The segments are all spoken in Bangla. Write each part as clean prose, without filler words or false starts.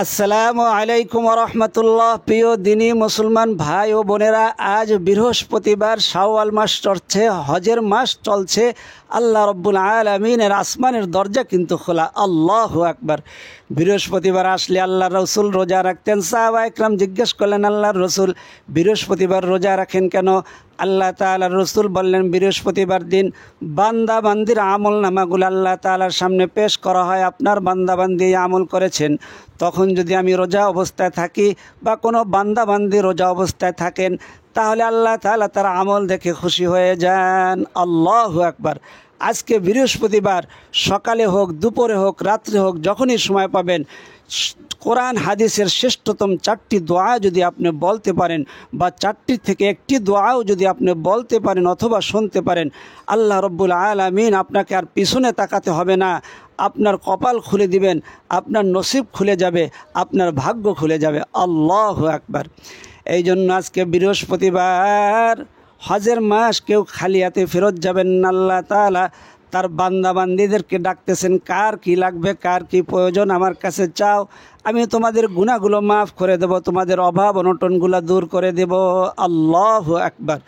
আসসালামু আলাইকুম রহমতুল্লাহ। প্রিয় দিনী মুসলমান ভাই ও বোনেরা, আজ বৃহস্পতিবার, শাওয়াল মাস চলছে, হজের মাস চলছে। আল্লাহ রব্বুল আলামিনের আসমানের দরজা কিন্তু খোলা। আল্লাহু আকবার। বৃহস্পতিবার আসলে আল্লাহর রসুল রোজা রাখতেন। সাহাবা একরাম জিজ্ঞেস করলেন, আল্লাহর রসুল বৃহস্পতিবার রোজা রাখেন কেন? আল্লাহ তাআলার রসুল বললেন, বৃহস্পতিবার দিন বান্দা বান্দির আমল নামাগুলো আল্লাহ তাআলার সামনে পেশ করা হয়। আপনার বান্দা বান্দি আমল করেছেন, তখন যদি আমি রোজা অবস্থায় থাকি বা কোনো বান্দা বান্দি রোজা অবস্থায় থাকেন, তাহলে আল্লাহ তাআলা তার আমল দেখে খুশি হয়ে যান। আল্লাহু আকবার। আজকে বৃহস্পতিবার, সকালে হোক, দুপুরে হোক, রাত্রে হোক, যখনই সময় পাবেন, কোরআন হাদিসের শ্রেষ্ঠতম 4টি দোয়া যদি আপনি বলতে পারেন, বা 4টি থেকে একটি দোয়াও যদি আপনি বলতে পারেন অথবা শুনতে পারেন, আল্লাহ রব্বুল আলামিন আপনাকে আর পিছনে তাকাতে হবে না। আপনার কপাল খুলে দিবেন, আপনার নসিব খুলে যাবে, আপনার ভাগ্য খুলে যাবে। আল্লাহু আকবার। এই জন্য আজকে বৃহস্পতিবার, হজের মাস, কেউ খালি হাতে ফেরত যাবেন না। আল্লাহ তাআলা তার বান্দা বান্দিদেরকে ডাকতেছেন, কার কি লাগবে, কার কি প্রয়োজন, আমার কাছে চাও, আমি তোমাদের গুনাহগুলো মাফ করে দেব, তোমাদের অভাব অনটনগুলো দূর করে দেব। আল্লাহু আকবার।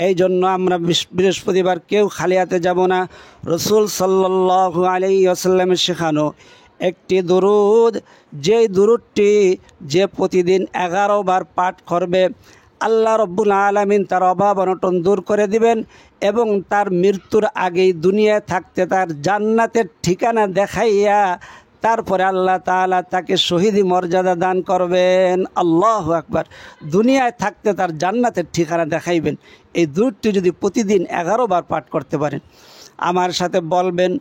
এই জন্য আমরা বৃহস্পতিবার কেউ খালি হাতে যাব না। রসুল সাল্লাল্লাহু আলাইহি ওয়াসাল্লামের শেখানো একটি দুরূদ, যেই দুরূদটি যে প্রতিদিন 11 বার পাঠ করবে, আল্লাহ রব্বুল আলামিন তার অভাব অনটন দূর করে দিবেন এবং তার মৃত্যুর আগেই দুনিয়ায় থাকতে তার জান্নাতের ঠিকানা দেখাইয়া তারপরে আল্লাহ তাআলা তাকে শহীদি মর্যাদা দান করবেন। আল্লাহু আকবার। দুনিয়ায় থাকতে তার জান্নাতের ঠিকানা দেখাইবেন। এই দুরূদটি যদি প্রতিদিন 11 বার পাঠ করতে পারেন, আমার সাথে বলবেন,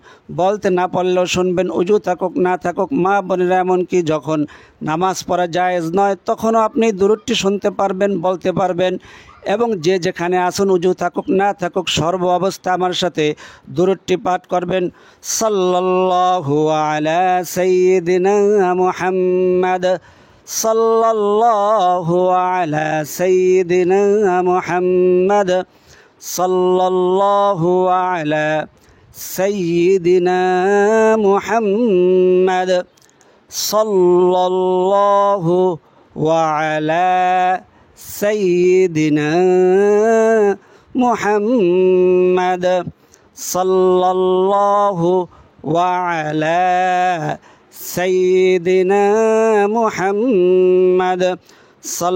বলতে না পারলেও শুনবেন, উজু থাকুক না থাকুক, মা বোনেরা এমনকি যখন নামাজ পড়া জায়েজ নয় তখনও আপনি দুরূদটি শুনতে পারবেন, বলতে পারবেন। এবং যে যেখানে আসুন, উজু থাকুক না থাকুক, সর্ব অবস্থা আমার সাথে দুরূদটি পাঠ করবেন। সাল্লাল্লাহু আলা সাইয়্যিদিনা মুহাম্মাদ, সাল্লাল্লাহু আলা সাইয়্যিদিনা মুহাম্মাদ, সাল্লাল্লাহু আলা সাইয়্যিদিনা মুহাম্মাদ, সাল্লাল্লাহু আলা সাইয়্যিদিনা মুহাম্মাদ, সাল্লাল্লাহু আলা সাইয়্যিদিনা মুহাম্মাদ,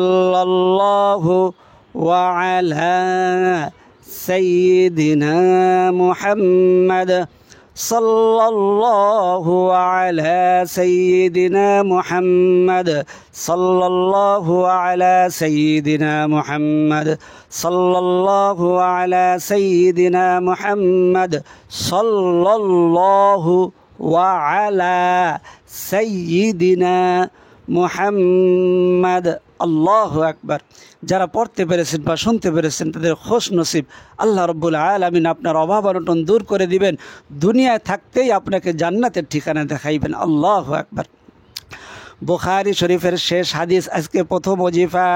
সাল্লাল্লাহু আলা সাইয়্যিদিনা মুহাম্মাদ, সাল্লাল্লাহু আলা সাইয়্যিদিনা মুহাম্মাদ, সাল্লাল্লাহু আলা সাইয়্যিদিনা মুহাম্মাদ, সাল্লাল্লাহু আলা সাইয়্যিদিনা মুহাম্মাদ, সাল্লাল্লাহু আলা সাইয়্যিদিনা মুহাম্মাদ। আল্লাহু আকবার। যারা পড়তে পেরেছেন বা শুনতে পেরেছেন তাদের খুশ নসিব। আল্লাহ রব্বুল আলামিন আপনার অভাব অনটন দূর করে দিবেন, দুনিয়ায় থাকতেই আপনাকে জান্নাতের ঠিকানা দেখাইবেন। আল্লাহু আকবার। বুখারী শরীফের শেষ হাদিস, আজকে প্রথম ওজিফা।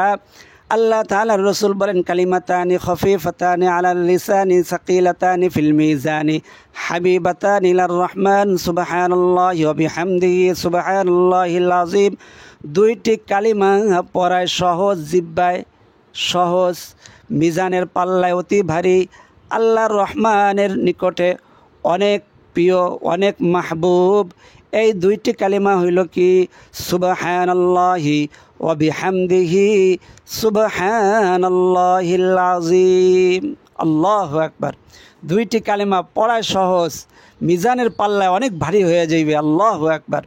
আল্লাহ তাআলার রসুল বলেন, কালিমাতানি খফিফাতানি আলাল লিসানি সাকিলাতানি ফিল মিজানি হাবিবাতানি ইলার রহমান সুবহানাল্লাহি ওয়া বিহামদিহি সুবহানাল্লাহিল আযীম। 2টি কালিমা পড়ায় সহজ, জিহ্বায় সহজ, মিজানের পাল্লায় অতি ভারী, আল্লাহর রহমানের নিকটে অনেক প্রিয়, অনেক মাহবুব। এই 2টি কালিমা হইল কি? সুবহানাল্লাহি ওয়া বিহামদিহি সুবহানাল্লাহিল আযীম। আল্লাহু আকবার। 2টি কালিমা পড়ায় সহজ, মিজানের পাল্লায় অনেক ভারী হয়ে যাইবে। আল্লাহু আকবার।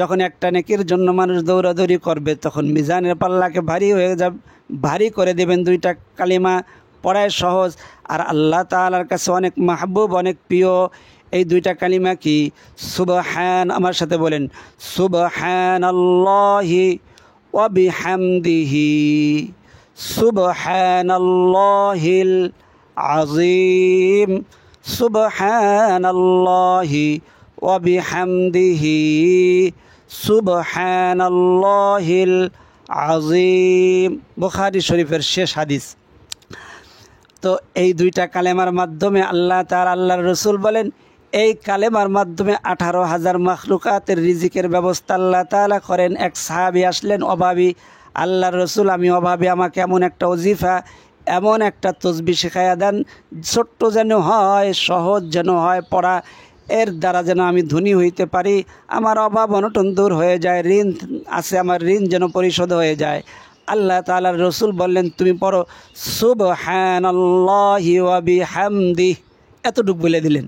যখন একটা নেকির জন্য মানুষ দৌড়াদৌড়ি করবে, তখন মিজানের পাল্লাকে ভারী করে দেবেন 2টা কালিমা পড়ায় সহজ, আর আল্লাহ তাআলার কাছে অনেক মাহবুব, অনেক প্রিয়। এই 2টা কালিমা কি? সুবহান, আমার সাথে বলেন, সুবহানাল্লাহি ওয়া বিহামদিহি সুবহানাল্লাহিল আযীম, সুবহানাল্লাহি ওয়া বিহামদিহি সুবহানাল্লাহিল আযীম। বুখারী শরীফের শেষ হাদিস। তো এই 2টা কালেমার মাধ্যমে আল্লাহর রসুল বলেন, এই কালেমার মাধ্যমে 18,000 মাখলুকাতের রিজিকের ব্যবস্থা আল্লাহ তাআলা করেন। এক সাহাবী আসলেন অভাবী, আল্লাহর রসুল আমি অভাবী, আমাকে এমন একটা ওজিফা এমন একটা তসবিহ শেখায়া দেন, ছোট্ট যেন হয়, সহজ যেন হয় পড়া, এর দ্বারা যেন আমি ধনী হইতে পারি, আমার অভাব অনটন দূর হয়ে যায়, ঋণ আছে আমার ঋণ যেন পরিশোধ হয়ে যায়। আল্লাহ তাআলার রসুল বললেন তুমি পড়ো সুবহানাল্লাহি ওয়া বিহামদিহি, এতটুকু বলে দিলেন।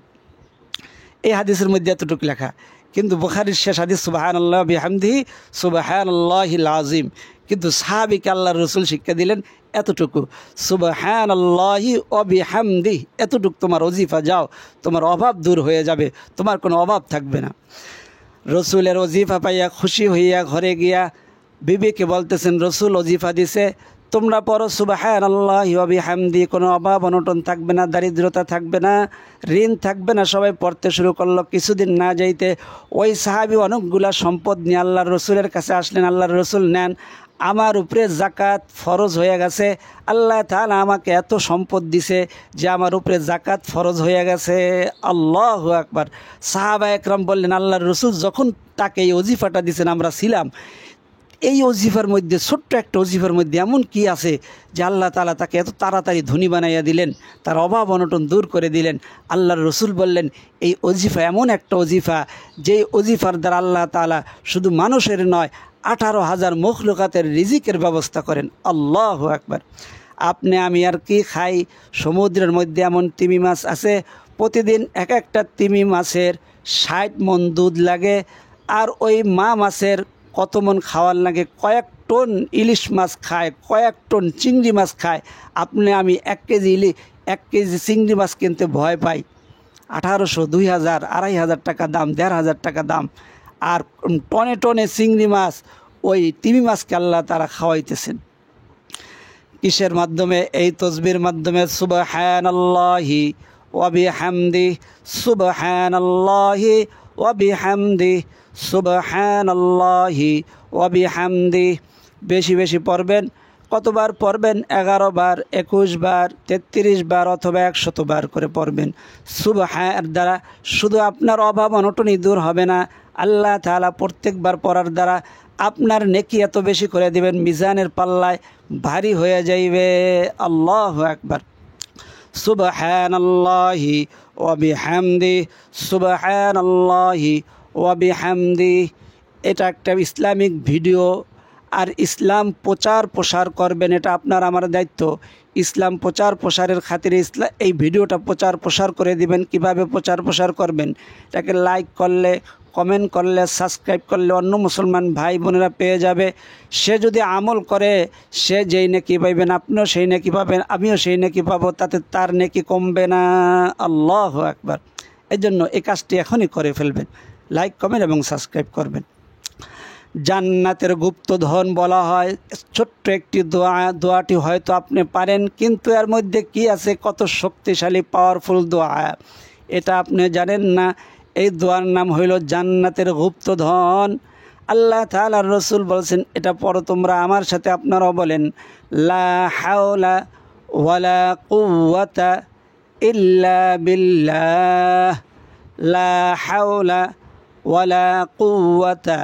এই হাদিসের মধ্যে এতটুকু লেখা, কিন্তু বুখারীর শেষ হাদিস সুবহানাল্লাহি ওয়া বিহামদিহি সুবহানাল্লাহিল আযীম, কিন্তু সাহাবীকে আল্লাহর রসুল শিক্ষা দিলেন এতটুকু সুবহানাল্লাহি ওয়া বিহামদিহি, এতটুকু তোমার ওজিফা, যাও তোমার অভাব দূর হয়ে যাবে, তোমার কোনো অভাব থাকবে না। রসুলের ওজিফা পাইয়া খুশি হইয়া ঘরে গিয়া বিবিকে বলতেছেন রসুল ওজিফা দিছে, তোমরা পড়ো সুবহানাল্লাহি ওয়া বিহামদিহি, কোনো অভাব অনটন থাকবে না, দারিদ্রতা থাকবে না, ঋণ থাকবে না। সবাই পড়তে শুরু করলো। কিছুদিন না যাইতে ওই সাহাবী অনেকগুলা সম্পদ নিয়ে আল্লাহর রসুলের কাছে আসলেন। আল্লাহর রসুল নেন, আমার উপরে জাকাত ফরজ হয়ে গেছে, আল্লাহ তাআলা আমাকে এত সম্পদ দিছে যে আমার উপরে জাকাত ফরজ হয়ে গেছে। আল্লাহু আকবার। সাহাবা একরাম বললেন আল্লাহর রসুল যখন তাকে এই ওজিফাটা দিছেন আমরা ছিলাম, এই ওজিফার মধ্যে, ছোট্ট একটা ওজিফার মধ্যে এমন কি আছে যে আল্লাহ তাআলা তাকে এত তাড়াতাড়ি ধনী বানাইয়া দিলেন, তার অভাব অনটন দূর করে দিলেন। আল্লাহর রসুল বললেন এই ওজিফা এমন একটা ওজিফা, যেই ওজিফার দ্বারা আল্লাহ তাআলা শুধু মানুষের নয় 18,000 মখলুকাতের রিজিকের ব্যবস্থা করেন। আল্লাহু আকবার। আপনি আমি আর কি খাই, সমুদ্রের মধ্যে এমন তিমি মাছ আছে, প্রতিদিন এক একটা তিমি মাছের 60 মণ দুধ লাগে, আর ওই মা মাছের কত মণ খাওয়ার লাগে, কয়েক টন ইলিশ মাছ খায়, কয়েক টন চিংড়ি মাছ খায়। আপনি আমি 1 কেজি চিংড়ি মাছ কিনতে ভয় পাই, 1800, 2000, 2500 টাকা দাম, 1500 টাকা দাম। আর টনে টনে চিংড়ি মাছ ওই তিমি মাছকে আল্লাহ তারা খাওয়াইতেছেন। কিসের মাধ্যমে? এই তসবির মাধ্যমে। সুবহানাল্লাহি ওয়া বিহামদিহি সুবহানাল্লাহি ওয়া বিহামদিহি সুবহানাল্লাহি ওয়া বিহামদিহি। বেশি বেশি পড়বেন। কতবার পড়বেন? 11 বার, 21 বার, 33 বার অথবা 100 বার করে পড়বেন। সুবহান দ্বারা শুধু আপনার অভাব অনটনই দূর হবে না, আল্লাহ তাআলা প্রত্যেকবার পড়ার দ্বারা আপনার নেকি এত বেশি করে দিবেন, মিজানের পাল্লায় ভারী হয়ে যাইবে। আল্লাহু আকবার। সুবহানাল্লাহি ওয়া বিহামদিহি সুবহানাল্লাহি ওয়া বিহামদিহি। এটা একটা ইসলামিক ভিডিও, আর ইসলাম প্রচার প্রসার করবেন, এটা আপনার আমার দায়িত্ব। ইসলাম প্রচার প্রসারের খাতিরে এই ভিডিওটা প্রচার প্রসার করে দিবেন। কিভাবে প্রচার প্রসার করবেন? এটাকে লাইক করলে, কমেন্ট করলে, সাবস্ক্রাইব করলে অন্য মুসলমান ভাই বোনেরা পেয়ে যাবে। সে যদি আমল করে সে যেই নেকি পাইবেন, আপনিও সেই নেকি পাবেন, আমিও সেই নেকি পাবো, তাতে তার নেকি কমবে না। আল্লাহু আকবার। এই জন্য এই কাজটি এখনই করে ফেলবেন, লাইক কমেন্ট এবং সাবস্ক্রাইব করবেন। জান্নাতের গুপ্তধন বলা হয় ছোট্ট একটি দোয়া। দোয়াটি হয়তো আপনি পারেন, কিন্তু এর মধ্যে কি আছে, কত শক্তিশালী পাওয়ারফুল দোয়া, এটা আপনি জানেন না। এই দোয়ার নাম হইল জান্নাতের গুপ্তধন। আল্লাহ তাআলার রসুল বলছেন এটা পড়ো তোমরা, আমার সাথে আপনারাও বলেন, লা হাওলা ওয়ালা কুওয়াতা ইল্লা বিল্লাহ, লা হাওলা ওয়ালা কুওয়াতা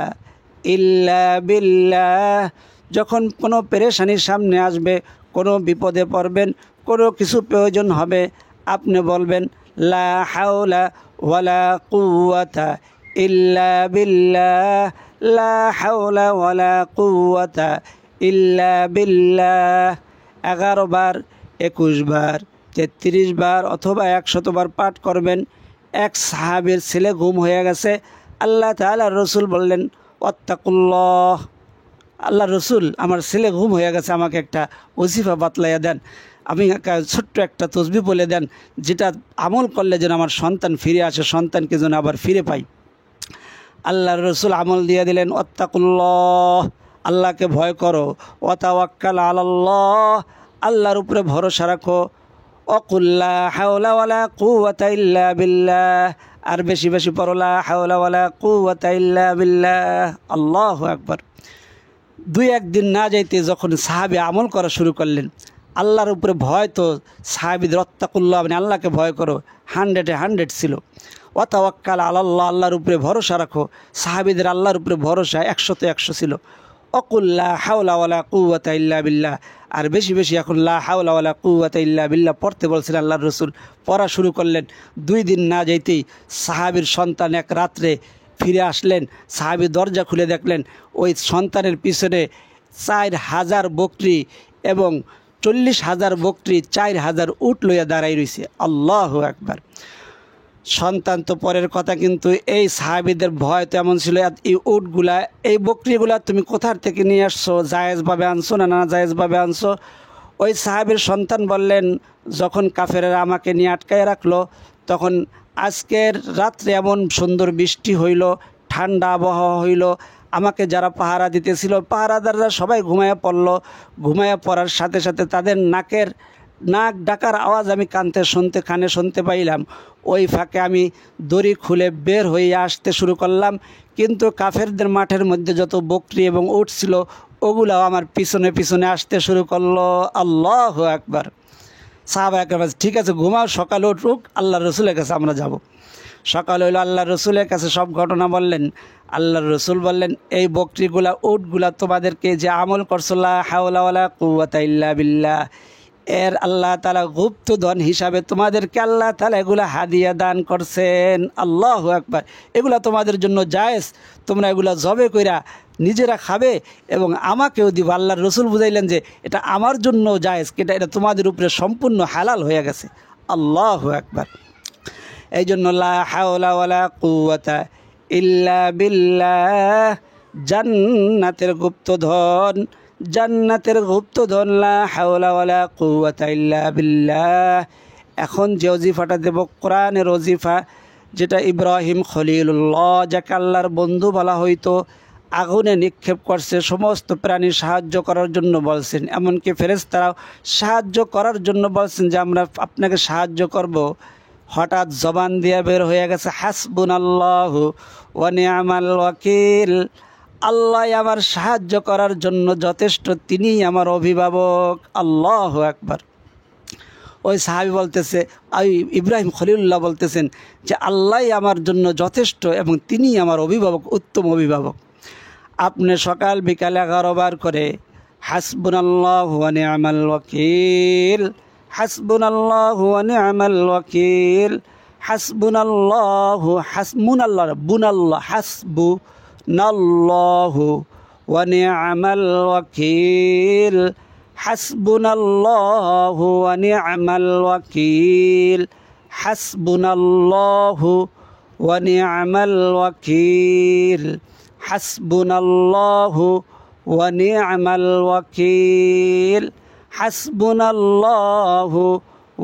ইল্লা বিল্লাহ। যখন কোনো পেরেশানির সামনে আসবে, কোনো বিপদে পড়বেন, কোনো কিছু প্রয়োজন হবে, আপনি বলবেন লা হাওলা ওয়ালা কুওয়াতা ইল্লা বিল্লাহ, লা হাওলা ওয়ালা কুওয়াতা ইল্লা বিল্লাহ। 11 বার, 21 বার, 33 বার অথবা 100 বার পাঠ করবেন। এক সাহাবীর ছেলে গুম হয়ে গেছে। আল্লাহ তাআলার রসুল বললেন ওয়াত্তাকুল্লাহ, আল্লাহ রসুল আমার ছেলে গুম হয়ে গেছে, আমাকে একটা ওজিফা বাতলাইয়া দেন, আমি ছোট্ট একটা তসবিহ বলে দেন, যেটা আমল করলে যেন আমার সন্তান ফিরে আসে, সন্তানকে যেন আবার ফিরে পাই। আল্লাহর রসুল আমল দিয়ে দিলেন ওয়াত্তাকুল্লাহ, আল্লাহকে ভয় করো, ওয়া তাওয়াক্কাল আলাল্লাহ, আল্লাহর উপরে ভরসা রাখো, ওয়াকুল লা হাওলা ওয়ালা কুওয়াতা ইল্লা বিল্লাহ, আর বেশি বেশি পড়ো লা হাওলা ওয়ালা কুওয়াতা ইল্লা বিল্লাহ। আল্লাহু আকবার। 2-1 দিন না যাইতে যখন সাহাবী আমল করা শুরু করলেন, আল্লাহর উপরে ভয় তো সাহাবীদের ওয়াত্তাকুল্লাহ মানে আল্লাহকে ভয় করো 100-এ 100 ছিল। ওয়া তাওয়াক্কাল আলাল্লাহ, আল্লাহর উপরে ভরসা রাখো। সাহাবীদের আল্লাহর উপরে ভরসা 100-তে 100 ছিল। অকুল লা হাওলা ওয়ালা কুওয়াতা ইল্লা বিল্লাহ, আর বেশি বেশি এখন লা হাওলা ওয়ালা কুওয়াতা ইল্লা বিল্লাহ পড়তে বলছেন আল্লাহর রসুল। পড়া শুরু করলেন। 2 দিন না যেতেই সাহাবীর সন্তান এক রাত্রে ফিরে আসলেন। সাহাবী দরজা খুলে দেখলেন ওই সন্তানের পিছনে 4000 বকরি এবং 40,000 বকরি, 4000 উট লইয়া দাঁড়াই রয়েছে। আল্লাহু আকবার। সন্তান তো পরের কথা, কিন্তু এই সাহাবীদের ভয় তো এমন ছিল, এই উটগুলা, এই বকরিগুলা তুমি কোথার থেকে নিয়ে আসছো? জায়েজভাবে আনছো না না জায়েজভাবে আনছো? ওই সাহাবীর সন্তান বললেন, যখন কাফেরেরা আমাকে নিয়ে আটকায় রাখলো, তখন আজকের রাত্রে এমন সুন্দর বৃষ্টি হইল, ঠান্ডা আবহাওয়া হইল, আমাকে যারা পাহারা দিতেছিল পাহারাদাররা সবাই ঘুমায়া পড়ল। ঘুমায়া পড়ার সাথে সাথে তাদের নাক ডাকার আওয়াজ আমি কানে শুনতে পাইলাম। ওই ফাঁকে আমি দড়ি খুলে বের হয়ে আসতে শুরু করলাম, কিন্তু কাফেরদের মাঠের মধ্যে যত বকরি এবং উট ছিল ওগুলাও আমার পিছনে পিছনে আসতে শুরু করলো। আল্লাহু আকবার। সাহাবা একরাম, ঠিক আছে ঘুমাও, সকালে উঠুক, আল্লাহর রসুলের কাছে আমরা যাব। সকাল হইল, আল্লাহর রসুলের কাছে সব ঘটনা বললেন। আল্লাহর রসুল বললেন, এই বকরিগুলা উটগুলা তোমাদেরকে যে আমল করছো লা হাওলা ওয়ালা কুওয়াতা ইল্লা বিল্লাহ, এর আল্লাহ তাআলা গুপ্ত ধন হিসাবে তোমাদেরকে আল্লাহ তাআলা এগুলা হাদিয়া দান করছেন। আল্লাহু আকবার। এগুলা তোমাদের জন্য জায়েজ, তোমরা এগুলা জবে কইরা নিজেরা খাবে এবং আমাকেও দিব। আল্লাহর রসুল বুঝাইলেন যে এটা আমার জন্য জায়েজ, এটা তোমাদের উপরে সম্পূর্ণ হালাল হয়ে গেছে। আল্লাহু আকবার। এই জন্য লা হাওলা ওয়ালা কুওয়াতা ইল্লা বিল্লাহ, জান্নাতের গুপ্তধন, জান্নাতের গুপ্তধন লা হাওলা ওয়ালা কুওয়াতা ইল্লা বিল্লাহ। এখন যে ওজিফাটা দেব কোরআনের ওজিফা, যেটা ইব্রাহিম খলিলুল্লাহ, যাকে আল্লাহর বন্ধু বলা হইতো, আগুনে নিক্ষেপ করছে, সমস্ত প্রাণী সাহায্য করার জন্য বলছেন, এমনকি ফেরেশতারাও সাহায্য করার জন্য বলছেন যে আমরা আপনাকে সাহায্য করব। হঠাৎ জবান দিয়ে বের হয়ে গেছে হাসবুনাল্লাহু ওয়া নি'মাল ওয়াকিল, আল্লাহ আমার সাহায্য করার জন্য যথেষ্ট, তিনিই আমার অভিভাবক। আল্লাহু আকবার। ওই সাহাবী বলতেছে, ইব্রাহিম খলিলুল্লাহ বলতেছেন যে আল্লাহ আমার জন্য যথেষ্ট এবং তিনিই আমার অভিভাবক, উত্তম অভিভাবক। আপনি সকাল বিকাল 11 বার করে হাসবুনাল্লাহু ওয়া নি'মাল ওয়াকিল, হাসবুনাল্লাহু ওয়া নি'মাল ওয়াকিল, হাসবুনাল্লাহু বুনাল্লাহ হাসবুনাল্লাহু ওয়া নি'মাল ওয়াকিল, হাসবুনাল্লাহু ওয়া নি'মাল ওয়াকিল, হাসবুনাল্লাহু ওয়া নি'মাল ওয়াকিল, হাসবুনাল্লাহু ওয়া নি'মাল ওয়াকিল, হাসবুনাল্লাহু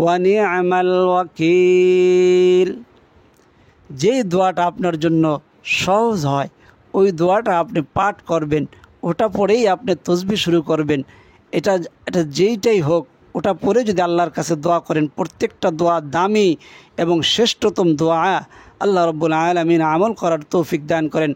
ওয়া নি'মাল ওয়াকিল। যেই দোয়াটা আপনার জন্য সহজ হয় ওই দোয়াটা আপনি পাঠ করবেন, ওটা পড়েই আপনি তাসবিহ শুরু করবেন। এটা যেইটাই হোক, ওটা পড়ে যদি আল্লাহর কাছে দোয়া করেন, প্রত্যেকটা দোয়া দামি এবং শ্রেষ্ঠতম দোয়া। আল্লাহ রাব্বুল আলামিন আমল করার তৌফিক দান করেন।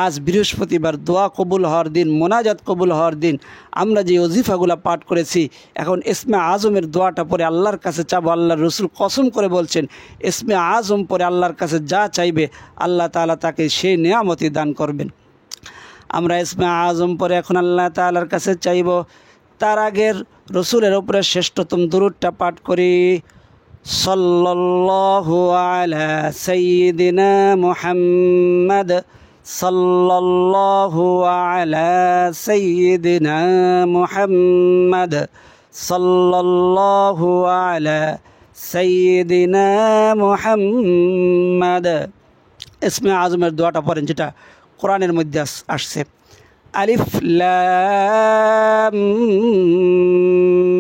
আজ বৃহস্পতিবার, দোয়া কবুল হওয়ার দিন, মোনাজাত কবুল হওয়ার দিন। আমরা যে ওজিফাগুলা পাঠ করেছি, এখন ইসমে আজমের দোয়াটা পরে আল্লাহর কাছে চাবো। আল্লাহর রসুল কসম করে বলছেন, ইসমে আজম পরে আল্লাহর কাছে যা চাইবে আল্লাহ তাআলা তাকে সেই নেয়ামতই দান করবেন। আমরা ইসমে আজম পরে এখন আল্লাহ তাআলার কাছে চাইব। তার আগের রসুলের উপরে শ্রেষ্ঠতম দুরূদটা পাঠ করি। সাল্লাল্লাহু আলা সাইয়্যিদিনা মুহাম্মদ, সাল্লাল্লাহু আলা সাইয়্যিদিনা মুহাম্মদ, সাল্লাল্লাহু আলা সাইয়্যিদিনা মুহাম্মদ। ইসমে আজমের দোয়াটা পড়েন, যেটা কোরআনের মধ্যে আসছে। আলিফ লাম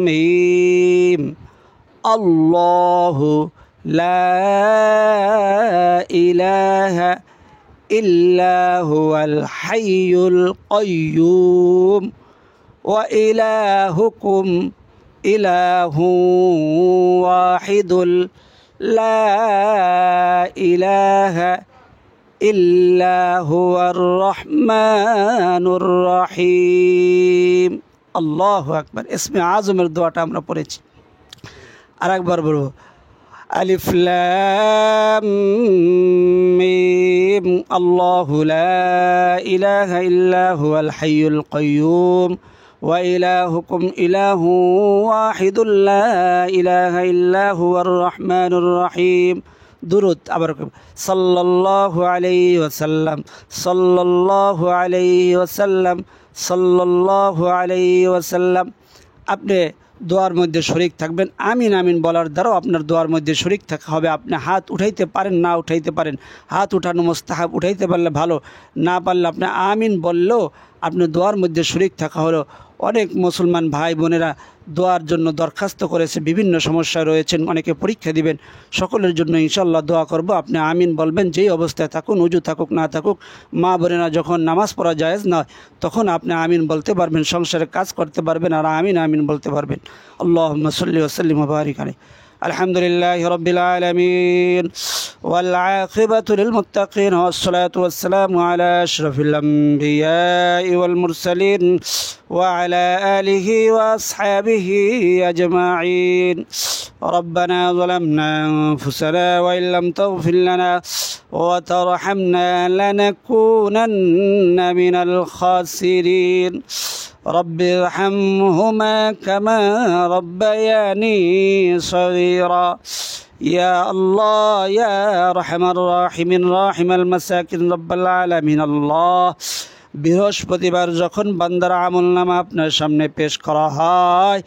মিম, আল্লাহু লা ইলাহা ইল্লা হুয়াল হাইয়ুল কাইয়্যুম ওয়া ইলাহুকুম ইলাহুন ওয়াহিদুল লা ইলাহা ইল্লা হুয়ার রহমানুর রহিম। আল্লাহু আকবার। ইসমে আজমের দোয়াটা আমরা পড়েছি। আর একবার বলবো, আলিফ লাম মিম আল্লাহু লা ইলাহা ইল্লা হুয়াল হাইয়ুল কাইয়্যুম ওয়া ইলাহুকুম ইলাহু ওয়াহিদুল লা ইলাহা ইল্লা হুয়ার রহমানুর রহিম। দুরূদ আবার সাল্লাল্লাহু আলাইহি ওয়াসাল্লাম, সাল্লাল্লাহু আলাইহি ওয়াসাল্লাম, সাল্লাল্লাহু আলাইহি ওয়াসাল্লাম। আপনি দোয়ার মধ্যে শরীক থাকবেন। আমিন আমিন বলার দ্বারাও আপনার দোয়ার মধ্যে শরীক থাকা হবে। আপনি হাত উঠাইতে পারেন, না উঠাইতে পারেন, হাত উঠানো মুস্তাহাব, উঠাইতে পারলে ভালো, না পারলে আপনি আমিন বললেও আপনি দোয়ার মধ্যে শরীক থাকা হলো। অনেক মুসলমান ভাই বোনেরা দোয়ার জন্য দরখাস্ত করেছে, বিভিন্ন সমস্যায় রয়েছেন, অনেকে পরীক্ষা দিবেন। সকলের জন্য ইনশাল্লাহ দোয়া করব। আপনি আমিন বলবেন, যেই অবস্থায় থাকুন, উজু থাকুক না থাকুক, মা বোনেরা যখন নামাজ পড়া জায়েজ নয় তখন আপনি আমিন বলতে পারবেন, সংসারে কাজ করতে পারবেন আর আমিন আমিন বলতে পারবেন। আল্লাহুম্মা সাল্লি ওয়া সাল্লিম ওয়া বারিক আলাইহি। আলহামদুলিল্লাহি রাব্বিল আলামিন ওয়াল আকিবাতু লিল মুত্তাকিন ওয়াসসালাতু ওয়াসসালামু আলা আশরাফিল আমবিয়াই ওয়াল মুরসালিন ওয়া আলা আলিহি ওয়া আসহাবিহি আজমাইন। ربنا ظلمنا أنفسنا وإن لم تغفر لنا وترحمنا لنكونن من الخاسرين رب ارحمهما كما ربياني صغيرا يا الله يا أرحم الراحمين راحم المساكين رب العالمين الله। বৃহস্পতিবার যখন বান্দার আমলনামা আপনার সামনে পেশ করা হয়,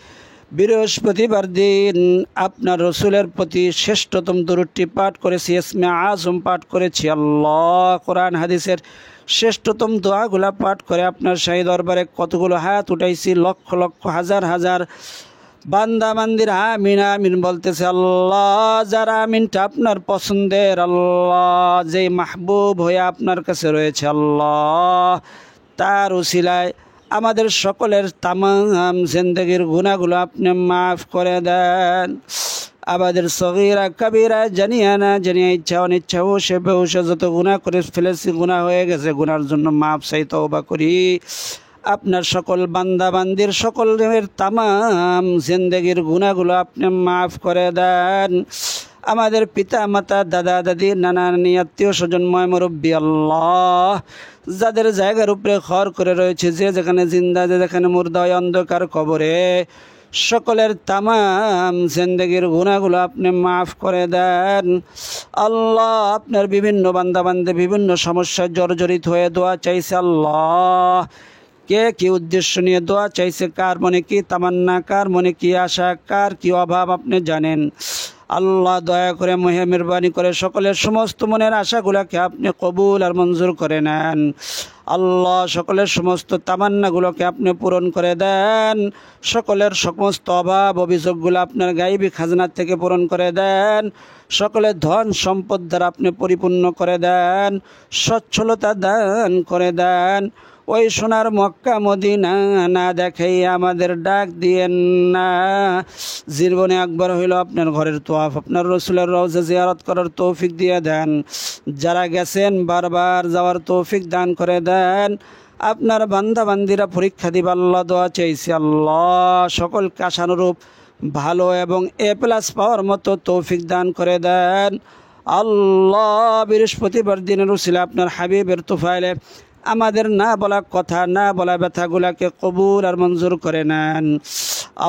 বৃহস্পতিবার দিন আপনার রসুলের প্রতি শ্রেষ্ঠতম দরুদটি পাঠ করেছি, ইসমে আজম পাঠ করেছি, আল্লাহ কোরআন হাদিসের শ্রেষ্ঠতম দোয়াগুলা পাঠ করে আপনার শাহী দরবারে কতগুলো হাত উঠাইছি, লক্ষ লক্ষ হাজার হাজার বান্দা বান্দির আমিন আমিন বলতেছে। আল্লাহ যারা আমিনটা আপনার পছন্দের, আল্লাহ যেই মাহবুব হয়ে আপনার কাছে রয়েছে, আল্লাহ তার উসিলায় আমাদের সকলের তামাম জিন্দেগির গুনাহগুলো আপনি মাফ করে দেন। আমাদের সগীরা কবিরা জানিয়া না জানিয়া, ইচ্ছা অনিচ্ছা হুশে বেহুশে যত গুনাহ করে ফেলেছি, গুনাহ হয়ে গেছে, গুনার জন্য মাফ চাই, তওবা করি। আপনার সকল বান্দা বান্দির সকলের তামাম জিন্দেগির গুনাহগুলো আপনি মাফ করে দেন। আমাদের পিতা মাতা দাদা দাদি নানা নানি আত্মীয় স্বজন ময় মুরব্বী, আল্লাহ যাদের জায়গার উপরে ঘর করে রয়েছে, যে যেখানে জিন্দা, যে যেখানে মুর্দা, অন্ধকার কবরে, সকলের তামাম জিন্দেগির গুনাহগুলো আপনি মাফ করে দেন। আল্লাহ আপনার বিভিন্ন বান্দা বান্দে বিভিন্ন সমস্যায় জর্জরিত হয়ে দোয়া চাইছে, আল্লাহ কে কি উদ্দেশ্য নিয়ে দোয়া চাইছে, কার মনে কি তামান্না, কার মনে কি আশা, কার কি অভাব আপনি জানেন। আল্লাহ দয়া করে মেহেরবানি করে সকলের সমস্ত মনের আশাগুলোকে আপনি কবুল আর মঞ্জুর করে নেন। আল্লাহ সকলের সমস্ত তামান্নাগুলোকে আপনি পূরণ করে দেন। সকলের সমস্ত অভাব অভিযোগগুলো আপনার গায়বী খাজনা থেকে পূরণ করে দেন। সকলের ধন সম্পদ দ্বারা আপনি পরিপূর্ণ করে দেন, সচ্ছলতা দান করে দেন। ওই সোনার মক্কা মদিনা না দেখাই আমাদের ডাক দিয়েন না। জীবনে একবার হইল আপনার ঘরের তোয়াফ, আপনার রসুলের রওজা জিয়ারত করার তৌফিক দিয়ে দেন। যারা গেছেন বারবার যাওয়ার তৌফিক দান করে দেন। আপনার বান্দা বান্দিরা পরীক্ষা দিবা, আল্লাহ দোয়া চাইছি, আল্লাহ সকলকে আশানুরূপ ভালো এবং A+ পাওয়ার মতো তৌফিক দান করে দেন। আল্লাহ বৃহস্পতিবার দিনের উসিলা আপনার হাবিবের তুফাইলে আমাদের না বলা কথা, না বলা ব্যথাগুলাকে কবুল আর মঞ্জুর করে নেন।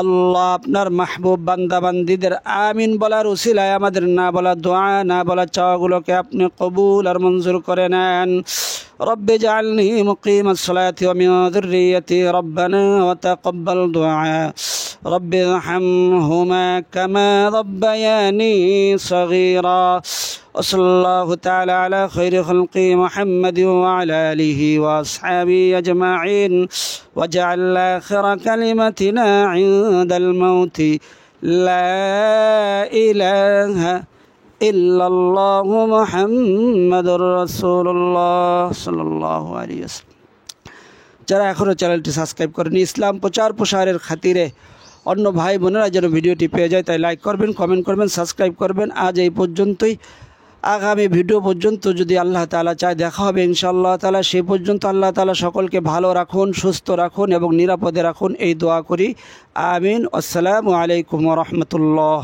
আল্লাহ আপনার মাহবুব বান্দা বান্দিদের আমিন বলার উসিলায় আমাদের না বলা দোয়া, না বলা চাওয়াগুলোকে আপনি কবুল আর মঞ্জুর করে নেন। রব্বি জাআলনি মুকিমাস সালাতি ওয়া মিন যুররিয়্যতি রব্বানা ওয়া তাকাব্বাল দুআ রব্বি ইরহামহুমা কামা রাব্বায়ানি সগীরা। وصلى الله تعالى على خير خلق محمد وعلى آله وأصحابه أجمعين وجعل آخر كلمتنا عند الموت لا إله إلا الله محمد رسول الله صلى الله عليه وسلم। যারা এখনও চ্যানেলটি সাবস্ক্রাইব করেনি, ইসলাম প্রচার প্রসারের খাতিরে অন্য ভাই বোনেরা যেন ভিডিওটি পেয়ে যায় তাই লাইক করবেন, কমেন্ট করবেন, সাবস্ক্রাইব করবেন। আজ এই পর্যন্তই। আগামী ভিডিও পর্যন্ত যদি আল্লাহ তাআলা চায় দেখা হবে ইনশাআল্লাহ তাআলা। সেই পর্যন্ত আল্লাহ তাআলা সকলকে ভালো রাখুন, সুস্থ রাখুন এবং নিরাপদে রাখুন, এই দোয়া করি। আমিন। আসসালামু আলাইকুম ওয়া রাহমাতুল্লাহ।